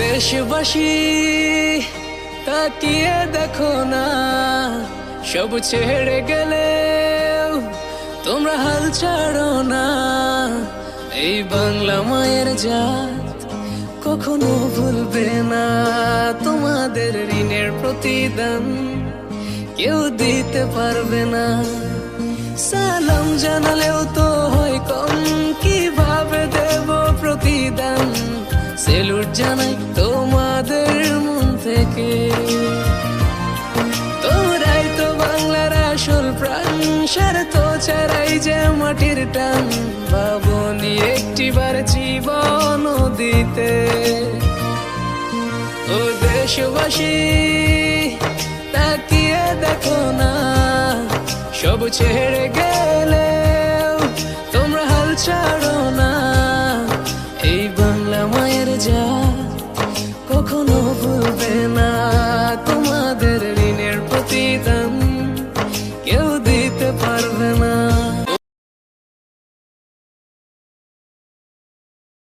দেশবাসী তাকিয়ে দেখো না, সব ছেড়ে গেলে তোমরা হাল ছাড়ো না। এই বাংলা মায়ের জাত কখনো ভুলবে না, তোমাদের ঋণের প্রতিদান কেউ দিতে পারবে না। সালাম জানালেও তো হয় কম, কিভাবে দেব প্রতিদান? সেলুট জানাই তোমাদের মন থেকে, তোমরাই তো বাংলার আসল প্রাণ। স্বার্থ ছাড়াই যে মাটির টান, ভাবনি একটিবার জীবন দিতে। ও দেশবাসী তাকিয়ে দেখো না, সব ছেড়ে